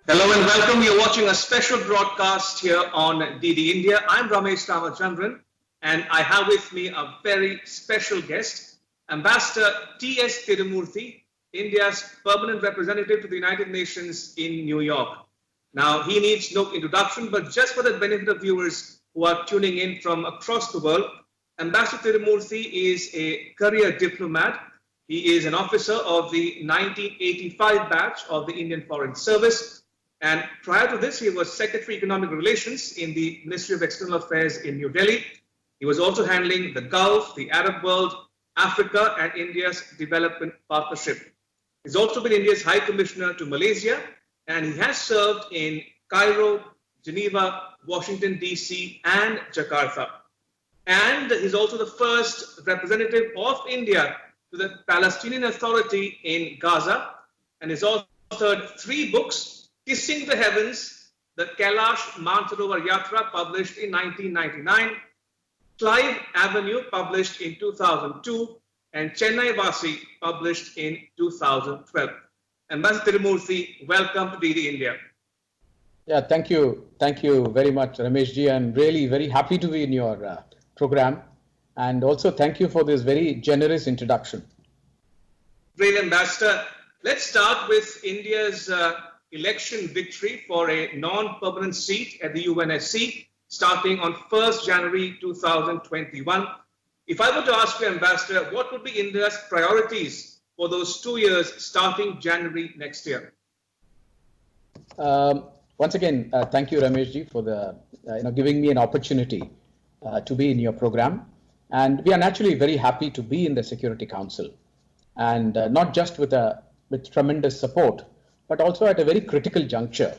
Hello and welcome. You're watching a special broadcast here on DD India. I'm Ramesh Ramachandran and I have with me a very special guest, Ambassador T.S. Tirumurti, India's permanent representative to the United Nations in New York. Now, he needs no introduction, but just for the benefit of viewers who are tuning in from across the world, Ambassador Tirumurti is a career diplomat. He is an officer of the 1985 batch of the Indian Foreign Service. And prior to this, he was Secretary Economic Relations in the Ministry of External Affairs in New Delhi. He was also handling the Gulf, the Arab world, Africa, and India's development partnership. He's also been India's High Commissioner to Malaysia, and he has served in Cairo, Geneva, Washington, D.C., and Jakarta. And he's also the first representative of India to the Palestinian Authority in Gaza, and he's authored 3 books: Kissing the Heavens, the Kailash Mansarovar Yatra, published in 1999, Clive Avenue, published in 2002, and Chennai Vasi, published in 2012. Ambassador Tirumurti, welcome to DD India. Yeah, thank you. Thank you very much, Rameshji. I'm really very happy to be in your program. And also thank you for this very generous introduction. Great, Ambassador. Let's start with India's election victory for a non-permanent seat at the UNSC starting on 1st January 2021. If I were to ask you, Ambassador, what would be India's priorities for those 2 years starting January next year? Once again, thank you, Rameshji, for the giving me an opportunity to be in your program. And we are naturally very happy to be in the Security Council, and not just with tremendous support, but also at a very critical juncture.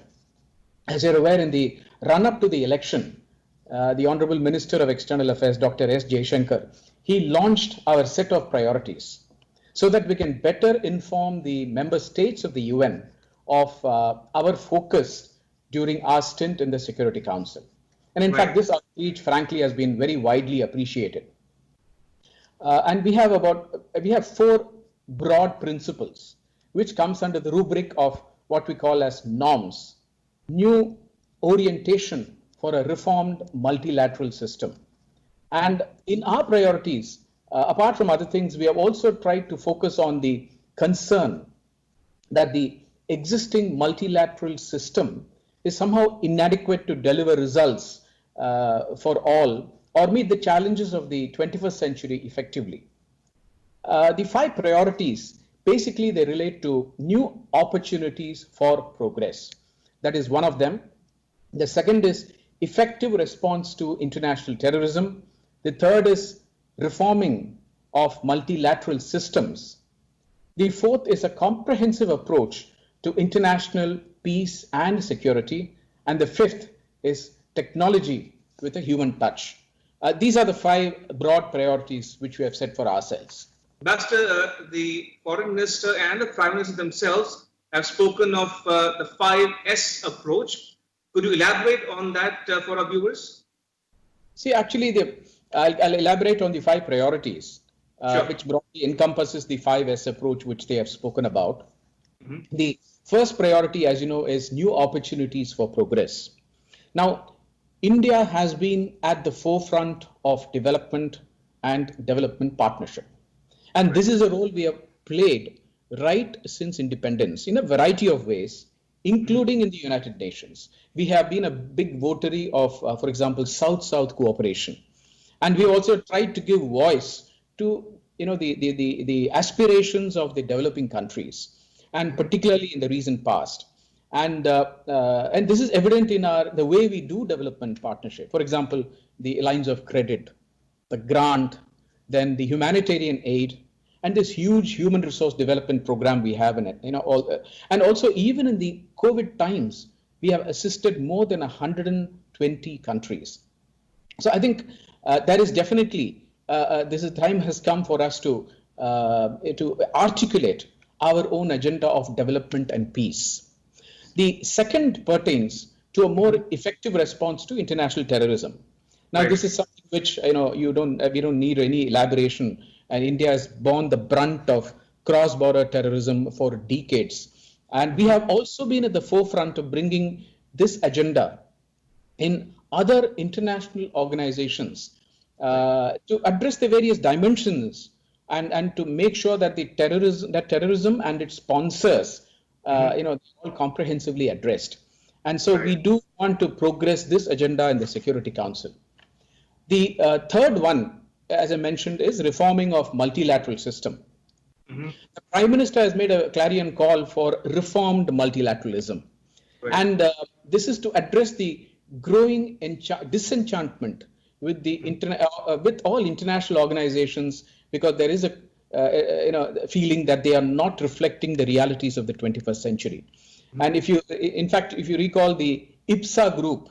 As you're aware, in the run-up to the election, the Honorable Minister of External Affairs, Dr. S. Jaishankar, he launched our set of priorities so that we can better inform the member states of the UN of our focus during our stint in the Security Council. And in fact, this outreach, frankly, has been very widely appreciated. And we have 4 broad principles, which comes under the rubric of what we call as norms, new orientation for a reformed multilateral system. And in our priorities, apart from other things, we have also tried to focus on the concern that the existing multilateral system is somehow inadequate to deliver results for all or meet the challenges of the 21st century effectively. The 5 priorities, basically, they relate to new opportunities for progress. That is one of them. The second is effective response to international terrorism. The third is reforming of multilateral systems. The fourth is a comprehensive approach to international peace and security. And the fifth is technology with a human touch. These are the 5 broad priorities which we have set for ourselves. Ambassador, the Foreign Minister and the Prime Minister themselves have spoken of the 5S approach. Could you elaborate on that for our viewers? See, actually, I'll elaborate on the 5 priorities, sure, which broadly encompasses the 5S approach which they have spoken about. Mm-hmm. The first priority, as you know, is new opportunities for progress. Now, India has been at the forefront of development and development partnership. And this is a role we have played right since independence in a variety of ways, including in the United Nations. We have been a big votary of, for example, South-South cooperation. And we also tried to give voice to the aspirations of the developing countries, and particularly in the recent past. And this is evident in the way we do development partnership. For example, the lines of credit, the grant, then the humanitarian aid, and this huge human resource development program we have in it. And also even in the COVID times, we have assisted more than 120 countries. So I think that is definitely time has come for us to articulate our own agenda of development and peace. The second pertains to a more effective response to international terrorism. Now, this is something which we don't need any elaboration, and India has borne the brunt of cross-border terrorism for decades. And we have also been at the forefront of bringing this agenda in other international organizations to address the various dimensions and to make sure that terrorism and its sponsors, are all comprehensively addressed. And so we do want to progress this agenda in the Security Council. The third one, as I mentioned, is reforming of multilateral system. The Prime Minister has made a clarion call for reformed multilateralism. And this is to address the growing disenchantment with with all international organizations, because there is a feeling that they are not reflecting the realities of the 21st century. And if you recall the IPSA group,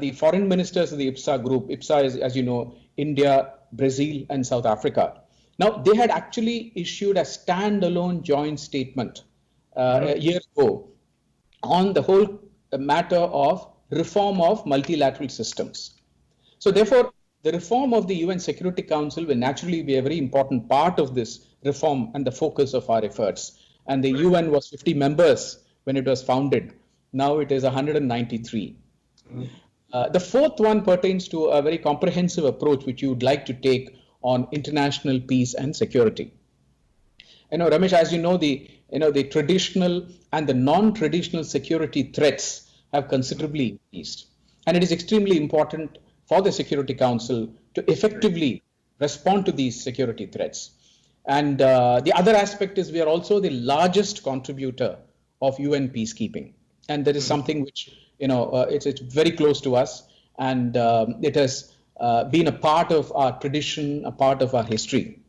the foreign ministers of the IPSA group, IPSA is, as you know, India, Brazil, and South Africa. Now, they had actually issued a standalone joint statement a year ago on the whole matter of reform of multilateral systems. So therefore, the reform of the UN Security Council will naturally be a very important part of this reform and the focus of our efforts. And the UN was 50 members when it was founded. Now it is 193. The fourth one pertains to a very comprehensive approach which you would like to take on international peace and security. Ramesh, as you know, the traditional and the non-traditional security threats have considerably increased. And it is extremely important for the Security Council to effectively respond to these security threats. And the other aspect is we are also the largest contributor of UN peacekeeping. And that is something which, it's very close to us, and it has been a part of our tradition, a part of our history.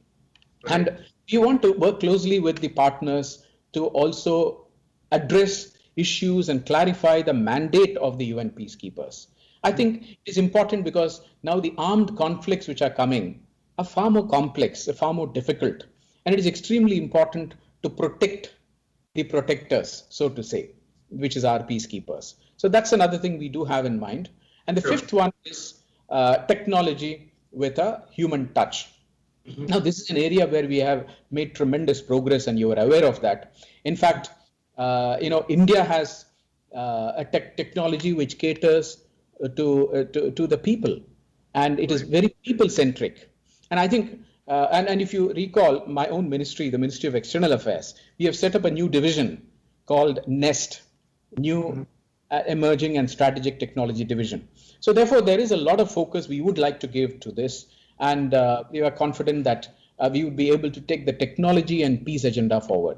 And we want to work closely with the partners to also address issues and clarify the mandate of the UN peacekeepers. I think it's important because now the armed conflicts which are coming are far more complex, far more difficult. And it is extremely important to protect the protectors, so to say, which is our peacekeepers. So that's another thing we do have in mind. And the fifth one is technology with a human touch. Now, this is an area where we have made tremendous progress, and you are aware of that. In fact, India has a technology which caters to the people, and it is very people-centric. And I think, and if you recall, my own ministry, the Ministry of External Affairs, we have set up a new division called NEST, New Emerging and Strategic Technology Division. So therefore, there is a lot of focus we would like to give to this, and we are confident that we would be able to take the technology and peace agenda forward.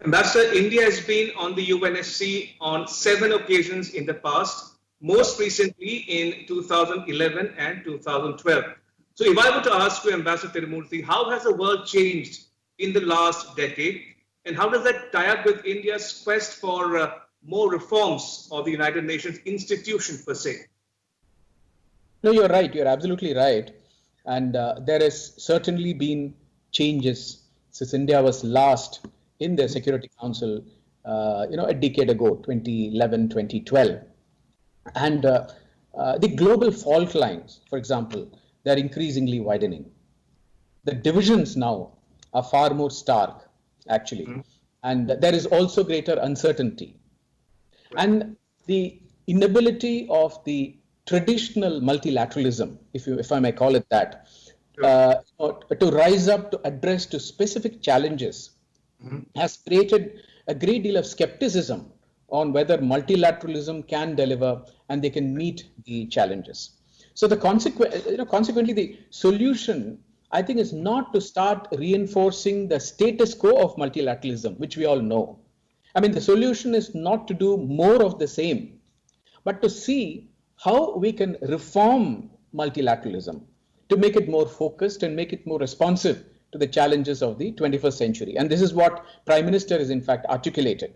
Ambassador, India has been on the UNSC on 7 occasions in the past, most recently in 2011 and 2012. So if I were to ask you, Ambassador Tirumurti, how has the world changed in the last decade? And how does that tie up with India's quest for more reforms of the United Nations institution per se? No, you're right. You're absolutely right. And there has certainly been changes since India was last in the Security Council, a decade ago, 2011, 2012. And the global fault lines, for example, they're increasingly widening. The divisions now are far more stark, actually. And there is also greater uncertainty. And the inability of the traditional multilateralism, if I may call it that, to rise up to address to specific challenges has created a great deal of skepticism on whether multilateralism can deliver and they can meet the challenges. So the consequently, the solution, I think, is not to start reinforcing the status quo of multilateralism, which we all know. I mean, the solution is not to do more of the same, but to see how we can reform multilateralism to make it more focused and make it more responsive to the challenges of the 21st century. And this is what Prime Minister has in fact articulated.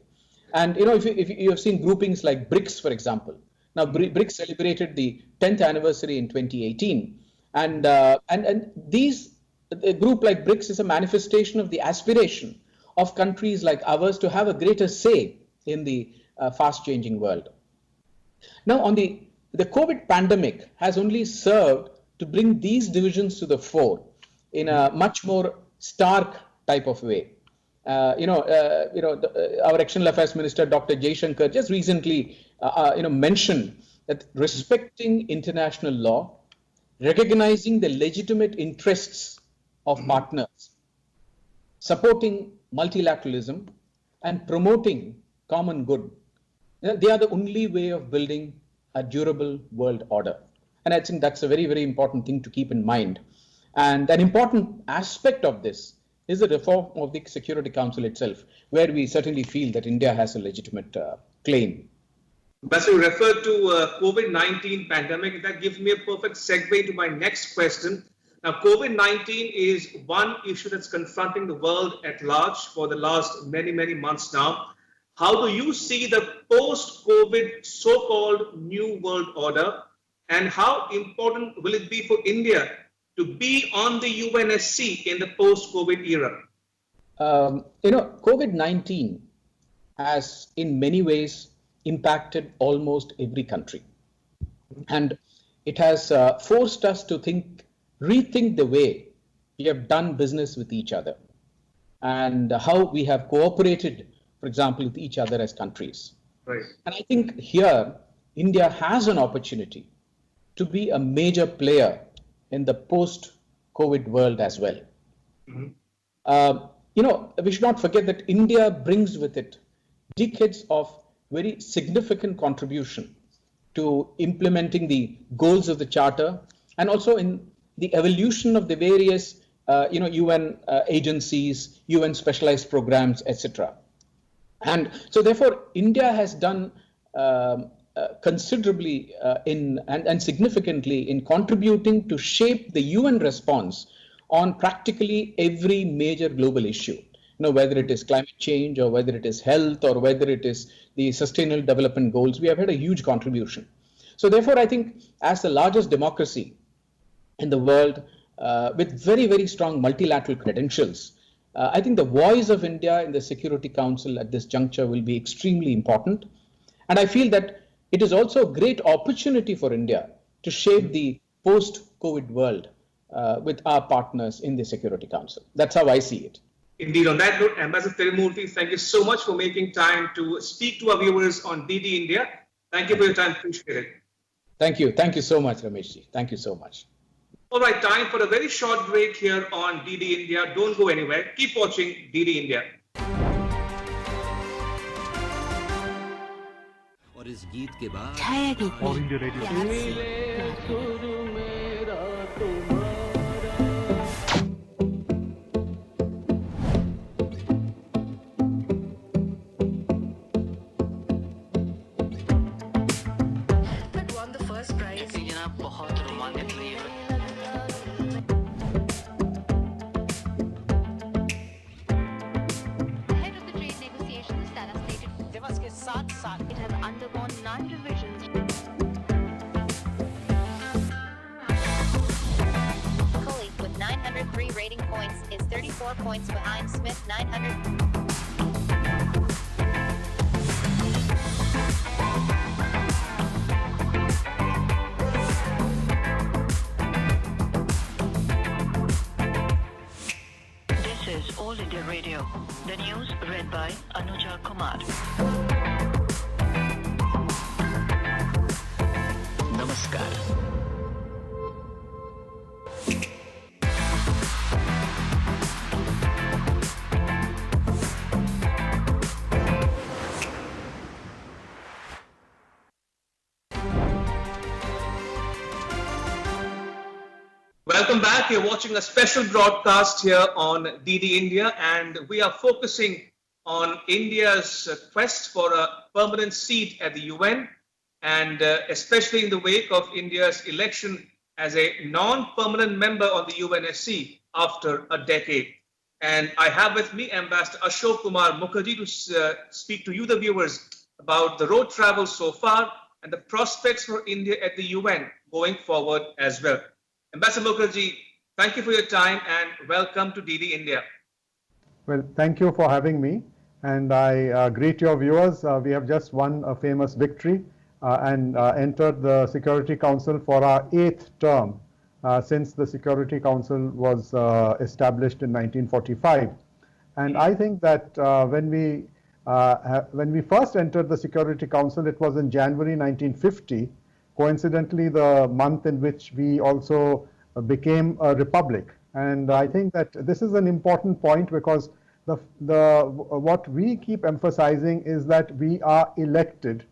And if you have seen groupings like BRICS, for example. Now, BRICS celebrated the 10th anniversary in 2018. And a group like BRICS is a manifestation of the aspiration of countries like ours to have a greater say in the fast-changing world. Now, on the COVID pandemic has only served to bring these divisions to the fore in a much more stark type of way. Our External Affairs Minister, Dr. Jaishankar, just recently, mentioned that respecting international law, recognizing the legitimate interests of partners, supporting multilateralism, and promoting common good, they are the only way of building a durable world order. And I think that's a very, very important thing to keep in mind. And an important aspect of this is the reform of the Security Council itself, where we certainly feel that India has a legitimate claim. As you referred to COVID-19 pandemic, that gives me a perfect segue to my next question. Now, COVID-19 is one issue that's confronting the world at large for the last many, many months now. How do you see the post-COVID so-called new world order, and how important will it be for India to be on the UNSC in the post-COVID era? COVID-19 has in many ways impacted almost every country. And it has forced us to rethink the way we have done business with each other and how we have cooperated, for example, with each other as countries. Right. And I think here, India has an opportunity to be a major player in the post-COVID world as well. We should not forget that India brings with it decades of very significant contribution to implementing the goals of the Charter and also in the evolution of the various UN agencies, UN specialized programs, etc. And so therefore, India has done considerably and significantly in contributing to shape the UN response on practically every major global issue. Whether it is climate change or whether it is health or whether it is the sustainable development goals, we have had a huge contribution. So therefore, I think as the largest democracy in the world with very, very strong multilateral credentials, I think the voice of India in the Security Council at this juncture will be extremely important. And I feel that it is also a great opportunity for India to shape the post-COVID world with our partners in the Security Council. That's how I see it. Indeed, on that note, Ambassador Tirumurti, thank you so much for making time to speak to our viewers on DD India. Thank you for your time. Appreciate it. Thank you. Thank you so much, Rameshji. Thank you so much. All right, time for a very short break here on DD India. Don't go anywhere. Keep watching DD India. और इस गीत के बाद छाया गीत all India radio It has undergone 9 revisions. Coley, with 903 rating points, is 34 points behind Smith, 900. This is All India Radio. The news read by Anuja Kumar. नमस्कार। Welcome back. You're watching a special broadcast here on DD India, and we are focusing on India's quest for a permanent seat at the UN, and especially in the wake of India's election as a non-permanent member of the UNSC after a decade. And I have with me Ambassador Asoke Mukerji to speak to you, the viewers, about the road travel so far and the prospects for India at the UN going forward as well. Ambassador Mukerji, thank you for your time and welcome to DD India. Well, thank you for having me, and I greet your viewers. We have just won a famous victory and entered the Security Council for our 8th term since the Security Council was established in 1945. And I think that when we first entered the Security Council, it was in January 1950, coincidentally the month in which we also became a republic. And I think that this is an important point because what we keep emphasizing is that we are elected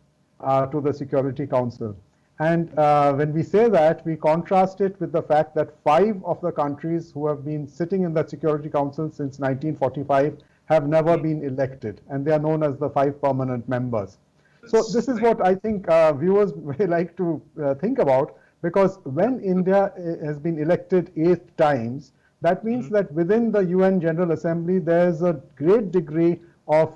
to the Security Council. And when we say that, we contrast it with the fact that 5 of the countries who have been sitting in that Security Council since 1945 have never been elected, and they are known as the 5 permanent members. So this is what I think viewers may like to think about, because when India has been elected 8 times, that means that within the UN General Assembly, there is a great degree of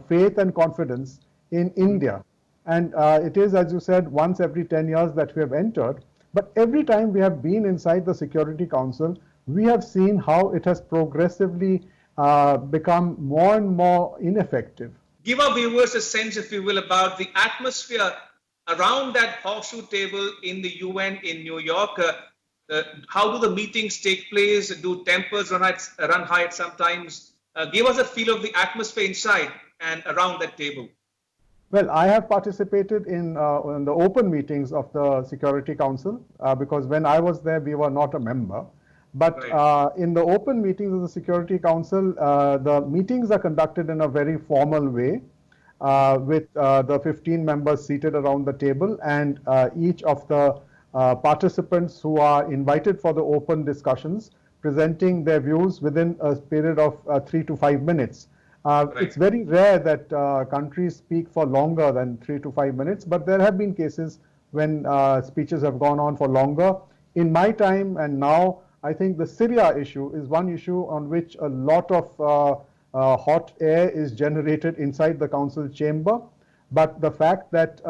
faith and confidence in India. And it is, as you said, once every 10 years that we have entered. But every time we have been inside the Security Council, we have seen how it has progressively become more and more ineffective. Give our viewers a sense, if you will, about the atmosphere around that horseshoe table in the UN in New York. How do the meetings take place? Do tempers run high at sometimes? Give us a feel of the atmosphere inside and around that table. Well, I have participated in the open meetings of the Security Council because when I was there, we were not a member. But in the open meetings of the Security Council, the meetings are conducted in a very formal way with the 15 members seated around the table, and each of the participants who are invited for the open discussions presenting their views within a period of 3 to 5 minutes. It's very rare that countries speak for longer than 3 to 5 minutes, but there have been cases when speeches have gone on for longer. In my time and now, I think the Syria issue is one issue on which a lot of hot air is generated inside the Council chamber. But the fact that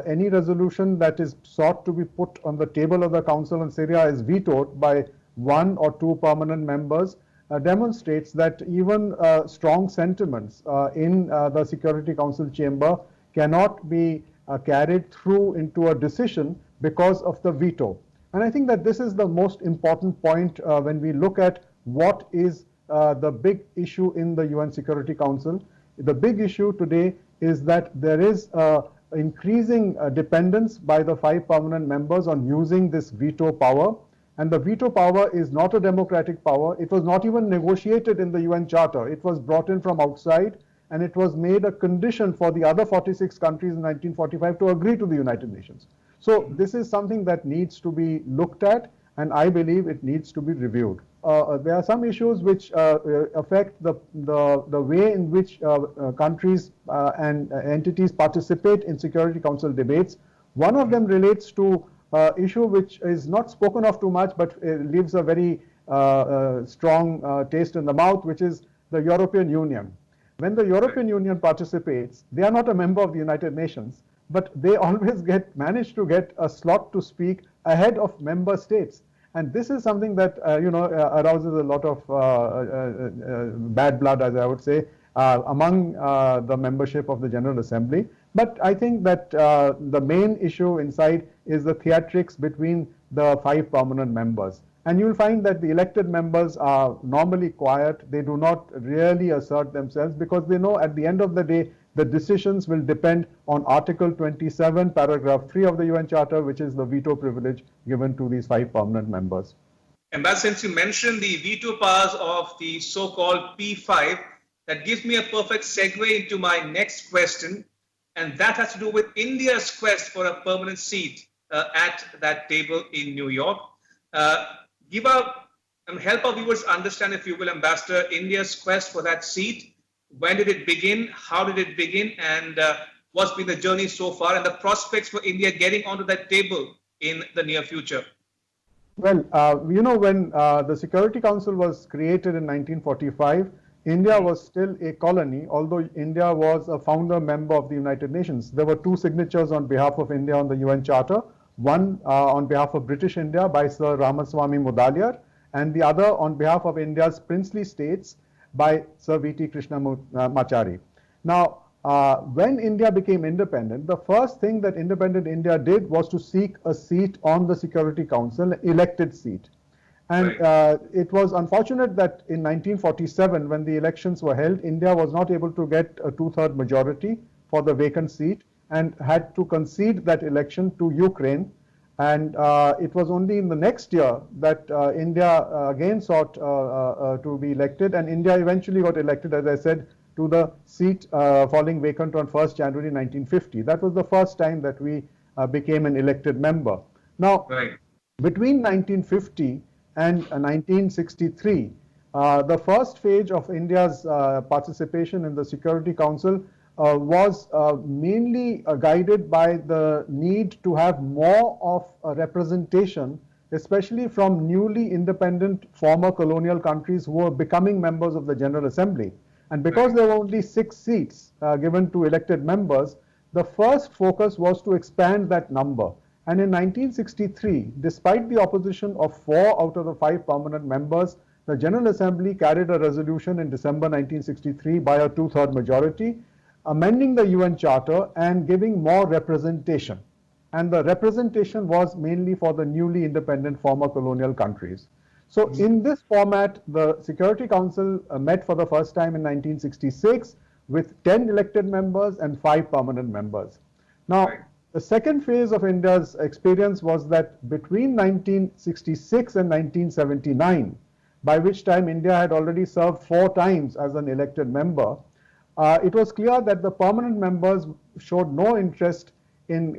any resolution that is sought to be put on the table of the Council on Syria is vetoed by 1 or 2 permanent members demonstrates that even strong sentiments in the Security Council chamber cannot be carried through into a decision because of the veto. And I think that this is the most important point when we look at what is the big issue in the UN Security Council. The big issue today is that there is increasing dependence by the 5 permanent members on using this veto power. And the veto power is not a democratic power. It was not even negotiated in the UN Charter. It was brought in from outside, and it was made a condition for the other 46 countries in 1945 to agree to the United Nations. So this is something that needs to be looked at, and I believe it needs to be reviewed. There are some issues which affect the way in which countries and entities participate in Security Council debates. One of them relates to issue which is not spoken of too much, but leaves a very strong taste in the mouth, which is the European Union. When the European Union participates, they are not a member of the United Nations, but they always manage to get a slot to speak ahead of member states. And this is something that arouses a lot of bad blood, as I would say, among the membership of the General Assembly. But I think that the main issue inside is the theatrics between the 5 permanent members. And you'll find that the elected members are normally quiet. They do not really assert themselves because they know at the end of the day, the decisions will depend on Article 27, paragraph 3 of the UN Charter, which is the veto privilege given to these 5 permanent members. And but since you mentioned the veto powers of the so-called P5, that gives me a perfect segue into my next question, and that has to do with India's quest for a permanent seat at that table in New York. Help our viewers understand, if you will, Ambassador, India's quest for that seat. When did it begin? How did it begin? And what's been the journey so far and the prospects for India getting onto that table in the near future? Well, when the Security Council was created in 1945, India was still a colony, although India was a founder member of the United Nations. There were 2 signatures on behalf of India on the UN Charter, one on behalf of British India by Sir Ramaswamy Mudaliar, and the other on behalf of India's princely states by Sir V.T. Krishnamachari. Now, when India became independent, the first thing that independent India did was to seek a seat on the Security Council, elected seat. And it was unfortunate that in 1947, when the elections were held, India was not able to get a two-third majority for the vacant seat and had to concede that election to Ukraine. And it was only in the next year that India again sought to be elected, and India eventually got elected, as I said, to the seat falling vacant on 1st January 1950. That was the first time that we became an elected member. Now, between 1950 and 1963, the first phase of India's participation in the Security Council was mainly guided by the need to have more of a representation, especially from newly independent former colonial countries who were becoming members of the General Assembly. And because there were only 6 seats given to elected members, the first focus was to expand that number. And in 1963, despite the opposition of 4 out of the 5 permanent members, the General Assembly carried a resolution in December 1963 by a two-third majority, amending the UN Charter and giving more representation. And the representation was mainly for the newly independent former colonial countries. So in this format, the Security Council met for the first time in 1966 with 10 elected members and 5 permanent members. Now, the second phase of India's experience was that between 1966 and 1979, by which time India had already served 4 times as an elected member, it was clear that the permanent members showed no interest in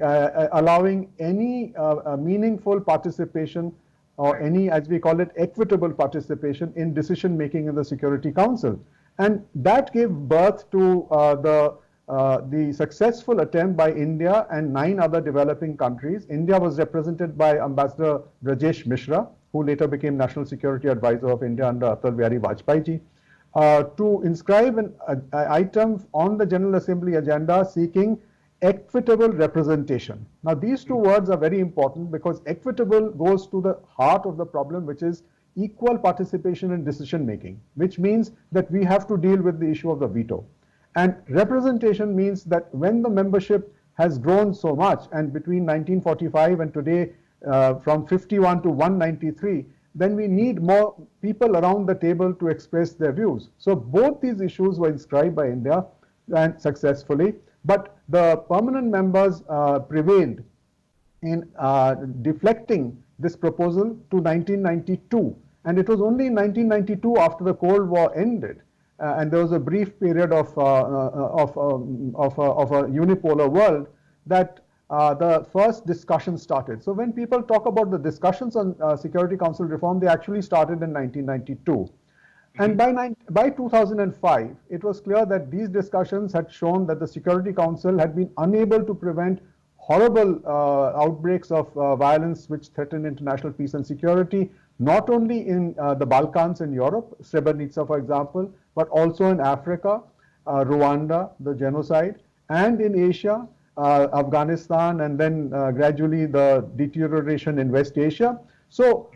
allowing any meaningful participation or any, as we call it, equitable participation in decision making in the Security Council. And that gave birth to the successful attempt by India and 9 other developing countries. India was represented by Ambassador Rajesh Mishra, who later became National Security Advisor of India under Atal Bihari Vajpayee ji, to inscribe an item on the General Assembly agenda seeking equitable representation. Now, these 2 words are very important because equitable goes to the heart of the problem, which is equal participation in decision making, which means that we have to deal with the issue of the veto. And representation means that when the membership has grown so much, and between 1945 and today from 51 to 193, then we need more people around the table to express their views. So both these issues were inscribed by India and successfully, but the permanent members prevailed in deflecting this proposal to 1992. And it was only in 1992, after the Cold War ended, and there was a brief period of a unipolar world, that the first discussion started. So when people talk about the discussions on Security Council reform, they actually started in 1992. And by 2005, it was clear that these discussions had shown that the Security Council had been unable to prevent horrible outbreaks of violence which threatened international peace and security, not only in the Balkans in Europe, Srebrenica, for example, but also in Africa, Rwanda, the genocide, and in Asia, Afghanistan, and then gradually the deterioration in West Asia. So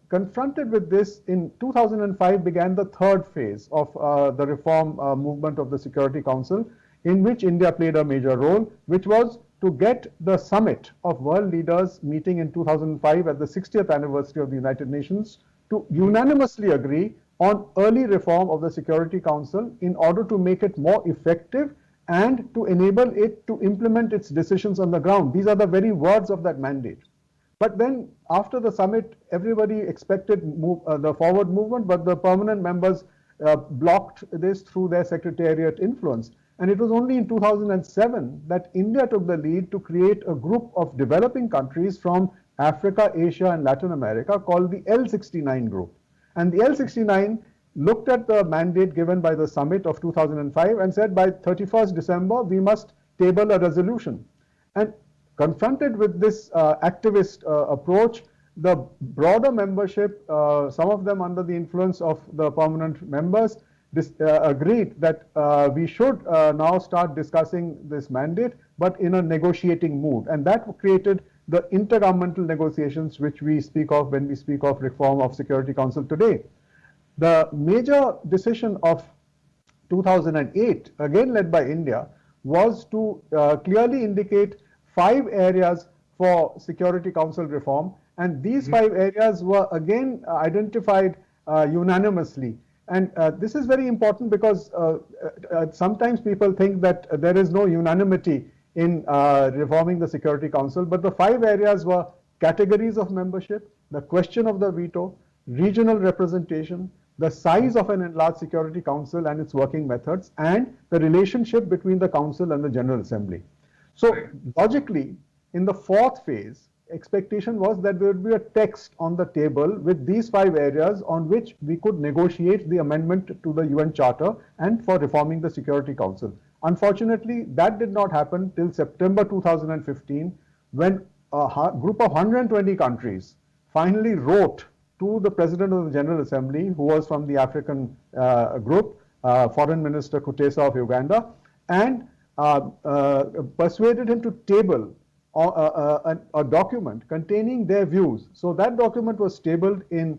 confronted with this, in 2005 began the third phase of the reform movement of the Security Council, in which India played a major role, which was to get the summit of world leaders meeting in 2005 at the 60th anniversary of the United Nations to unanimously agree on early reform of the Security Council in order to make it more effective and to enable it to implement its decisions on the ground. These are the very words of that mandate. But then after the summit, everybody expected the forward movement, but the permanent members blocked this through their secretariat influence. And it was only in 2007 that India took the lead to create a group of developing countries from Africa, Asia, and Latin America called the L69 group. And the L69 looked at the mandate given by the summit of 2005 and said by 31st December, we must table a resolution. And confronted with this activist approach, the broader membership, some of them under the influence of the permanent members, agreed that we should now start discussing this mandate, but in a negotiating mood. And that created the intergovernmental negotiations which we speak of when we speak of reform of Security Council today. The major decision of 2008, again led by India, was to clearly indicate 5 areas for Security Council reform, And these 5 areas were again identified unanimously. And this is very important because sometimes people think that there is no unanimity in reforming the Security Council, but the 5 areas were categories of membership, the question of the veto, regional representation, the size of an enlarged Security Council and its working methods, and the relationship between the Council and the General Assembly. So logically, in the 4th phase, expectation was that there would be a text on the table with these 5 areas on which we could negotiate the amendment to the UN Charter and for reforming the Security Council. Unfortunately, that did not happen till September 2015, when a group of 120 countries finally wrote to the President of the General Assembly, who was from the African group, Foreign Minister Kutesa of Uganda, and persuaded him to table a document containing their views. So that document was tabled in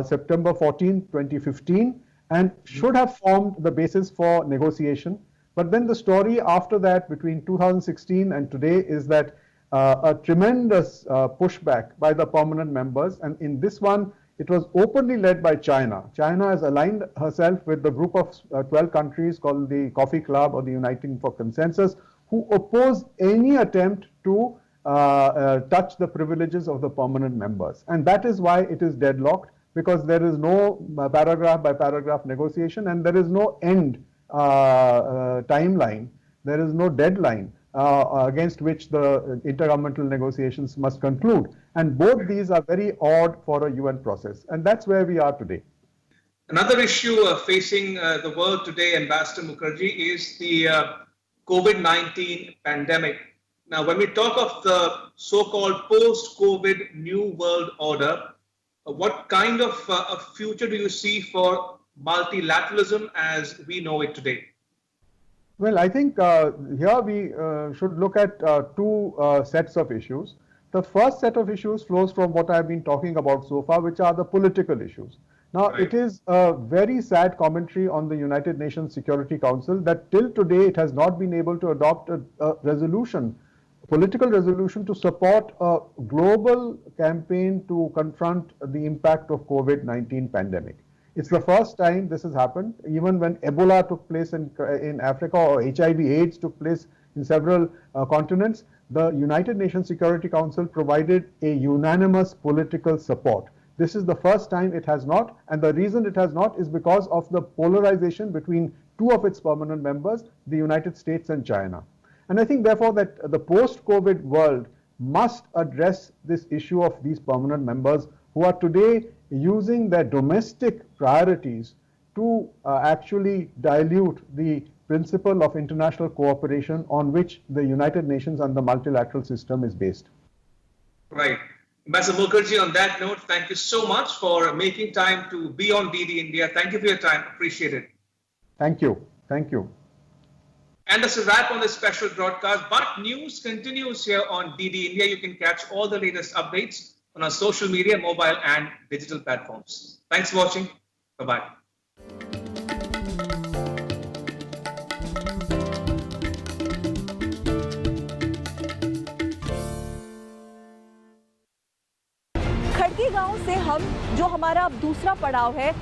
September 14, 2015, and should have formed the basis for negotiation. But then the story after that, between 2016 and today, is that a tremendous pushback by the permanent members, and in this one, it was openly led by China. China has aligned herself with the group of 12 countries called the Coffee Club or the Uniting for Consensus, who oppose any attempt to touch the privileges of the permanent members. And that is why it is deadlocked, because there is no paragraph by paragraph negotiation, and there is no end timeline, there is no deadline against which the intergovernmental negotiations must conclude. And both these are very odd for a UN process. And that's where we are today. Another issue facing the world today, Ambassador Mukerji, is the COVID-19 pandemic. Now, when we talk of the so-called post-COVID New World Order, what kind of a future do you see for multilateralism as we know it today? Well, I think here we should look at 2 sets of issues. The first set of issues flows from what I've been talking about so far, which are the political issues. Now, it is a very sad commentary on the United Nations Security Council that till today it has not been able to adopt a resolution, a political resolution to support a global campaign to confront the impact of COVID-19 pandemic. It's the first time this has happened. Even when Ebola took place in Africa, or HIV/AIDS took place in several continents, the United Nations Security Council provided a unanimous political support. This is the first time it has not, and the reason it has not is because of the polarization between 2 of its permanent members, the United States and China. And I think therefore that the post-COVID world must address this issue of these permanent members who are today using their domestic priorities to actually dilute the principle of international cooperation on which the United Nations and the multilateral system is based. Right. Ambassador Mukerji, on that note, thank you so much for making time to be on DD India. Thank you for your time. Appreciate it. Thank you. Thank you. And that's a wrap on this special broadcast. But news continues here on DD India. You can catch all the latest updates on our social media, mobile and digital platforms. Thanks for watching. Bye-bye. खड़की गांव से हम जो हमारा अब दूसरा पड़ाव है,